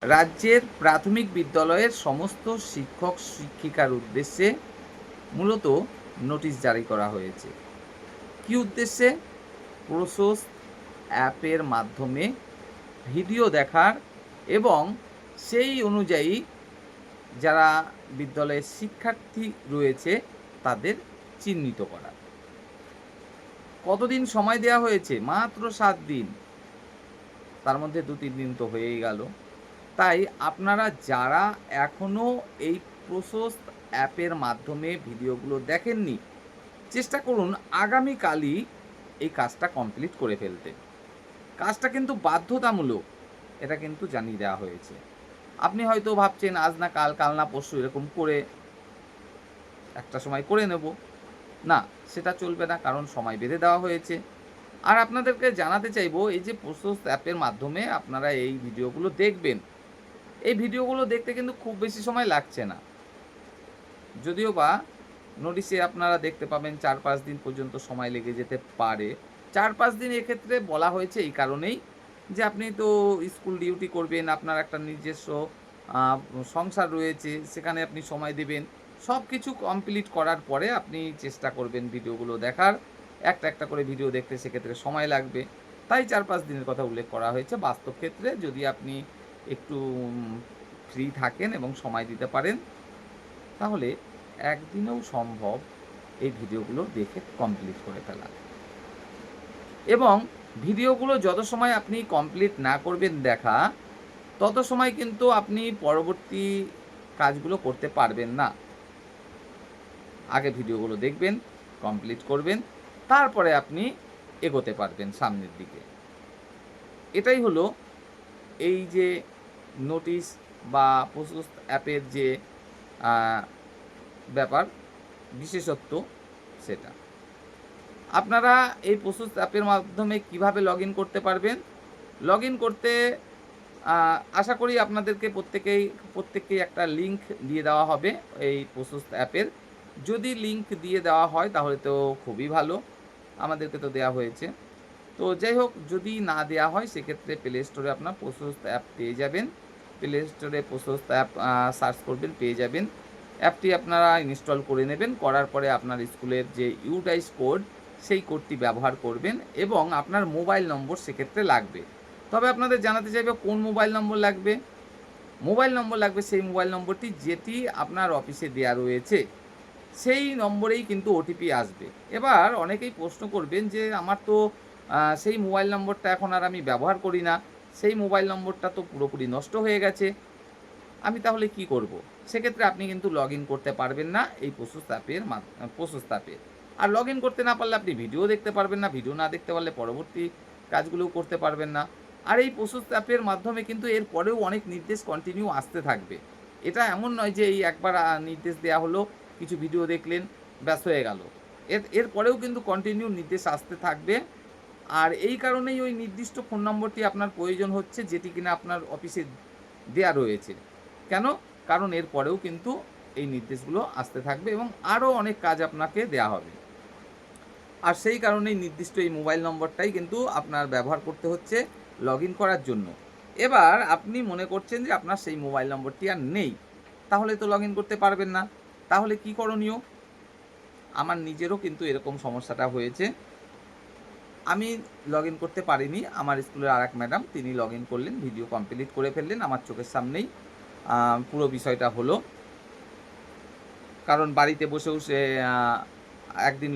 রাজ্যের প্রাথমিক বিদ্যালয়ের সমস্ত শিক্ষক শিক্ষিকার উদ্দেশ্যে মূলত নোটিশ জারি করা হয়েছে। কী উদ্দেশ্যে? প্রসোস অ্যাপের মাধ্যমে ভিডিও দেখার এবং সেই অনুযায়ী যারা বিদ্যালয়ের শিক্ষার্থী রয়েছে তাদের চিহ্নিত করা। কতদিন সময় দেওয়া হয়েছে? মাত্র 7 দিন। তার মধ্যে 2-3 দিন তো হয়েই গেল। তাই আপনারা যারা এখনও এই প্রসোস অ্যাপের মাধ্যমে ভিডিওগুলো দেখেননি, চেষ্টা করুন আগামীকালই এই কাজটা কমপ্লিট করে ফেলতে। কাজটা কিন্তু বাধ্যতামূলক, এটা কিন্তু জানিয়ে দেওয়া হয়েছে। আপনি হয়তো ভাবছেন আজ না কাল, কাল না পরশু এরকম করে একটা সময় করে নেব। না, সেটা চলবে না, কারণ সময় বেঁধে দেওয়া হয়েছে। আর আপনাদেরকে জানাতে চাইবো, এই যে প্রসোস অ্যাপের মাধ্যমে আপনারা এই ভিডিওগুলো দেখবেন, এই ভিডিওগুলো দেখতে কিন্তু খুব বেশি সময় লাগছে না। যদিও বা নোটিশে আপনারা দেখতে পাবেন 4-5 দিন পর্যন্ত সময় লেগে যেতে পারে। 4-5 দিন এক্ষেত্রে বলা হয়েছে এই কারণেই যে আপনি তো স্কুল ডিউটি করবেন, আপনার একটা নিজস্ব আ সংসার রয়েছে, সেখানে আপনি সময় দেবেন। সবকিছু কমপ্লিট করার পরে আপনি চেষ্টা করবেন ভিডিওগুলো দেখার। একটা, একটা করে ভিডিও দেখতে সেক্ষেত্রে সময় লাগবে। তাই 4-5 দিনের কথা উল্লেখ করা হয়েছে। বাস্তব ক্ষেত্রে যদি আপনি একটু ফ্রি থাকেন এবং সময় দিতে পারেন, তাহলে একদিনেও সম্ভব এই ভিডিওগুলো দেখে কমপ্লিট করে ফেলা। এবং ভিডিওগুলো যত সময় আপনি কমপ্লিট না করবেন দেখা, তত সময় কিন্তু আপনি পরবর্তী কাজগুলো করতে পারবেন না। আগে ভিডিওগুলো দেখবেন, কমপ্লিট করবেন, তারপরে আপনি এগোতে পারবেন সামনের দিকে। এটাই হলো এই যে নোটিশ বা প্রসোস অ্যাপের যে আ ব্যাপার, বিশেষত্ব সেটা। আপনারা এই প্রসোস অ্যাপের মাধ্যমে কিভাবে লগইন করতে পারবেন? লগইন করতে আশা করি আপনাদেরকে প্রত্যেককেই একটা লিংক দিয়ে দেওয়া হবে এই প্রসোস অ্যাপের। যদি লিংক দিয়ে দেওয়া হয় তাহলে তো খুবই ভালো। আমাদেরকে তো দেওয়া হয়েছে। তো যাই হোক, যদি না দেওয়া হয় সেক্ষেত্রে প্লে স্টোরে আপনার প্রসোস অ্যাপ পেয়ে যাবেন। প্লে স্টোরে প্রসোস অ্যাপ সার্চ করবেন, পেয়ে যাবেন। অ্যাপটি আপনারা ইনস্টল করে নেবেন। করার পরে আপনার স্কুলের যে ইউটাইস কোড, সেই কোডটি ব্যবহার করবেন এবং আপনার মোবাইল নম্বর সেক্ষেত্রে লাগবে। তবে আপনাদের জানাতে চাইবো কোন মোবাইল নম্বর লাগবে? মোবাইল নম্বর লাগবে সেই মোবাইল নম্বরটি যেটি আপনার অফিসে দেয়া রয়েছে। সেই নম্বরেই কিন্তু ওটিপি আসবে। এবার অনেকেই প্রশ্ন করবেন যে আমার তো সেই মোবাইল নম্বরটা এখন আর আমি ব্যবহার করি না। সেই মোবাইল নম্বরটা তো পুরোপুরি নষ্ট হয়ে গেছে। আমি তাহলে কি করব? সেক্ষেত্রে আপনি কিন্তু লগইন করতে পারবেন না এই প্রসোস অ্যাপে। আর লগইন করতে না পারলে আপনি ভিডিও দেখতে পারবেন না। ভিডিও না দেখতে পারলে পরবর্তী কাজগুলোও করতে পারবেন না। আর এই প্রসোস অ্যাপের মাধ্যমে কিন্তু এর পরেও অনেক নির্দেশ কন্টিনিউ আসতে থাকবে। এটা এমন নয় যে এই একবার নির্দেশ দেয়া হলো, কিছু ভিডিও দেখলেন, ব্যাস হয়ে গেল। এর পরেও কিন্তু কন্টিনিউ নির্দেশ আসতে থাকবে। আর এই কারণেই ওই নির্দিষ্ট ফোন নম্বরটি আপনার প্রয়োজন হচ্ছে, যেটি কিনা আপনার অফিসে দেয়া রয়েছে। কেন? কারণ এর পরেও কিন্তু এই নির্দেশগুলো আসতে থাকবে এবং আরও অনেক কাজ আপনাকে দেয়া হবে। আর সেই কারণেই নির্দিষ্ট এই মোবাইল নম্বরটাই কিন্তু আপনার ব্যবহার করতে হচ্ছে লগইন করার জন্য। এবার আপনি মনে করছেন যে আপনার সেই মোবাইল নম্বরটি আর নেই, তাহলে তো লগইন করতে পারবেন না। তাহলে কি করণীয়? আমার নিজেরও কিন্তু এরকম সমস্যাটা হয়েছে। আমি লগইন করতে পারিনি। আমার স্কুলের আরেক ম্যাডাম তিনি লগইন করলেন, ভিডিও কমপ্লিট করে ফেললেন। আমার চোখের সামনেই পুরো বিষয়টা হলো। কারণ বাড়িতে বসেও সে একদিন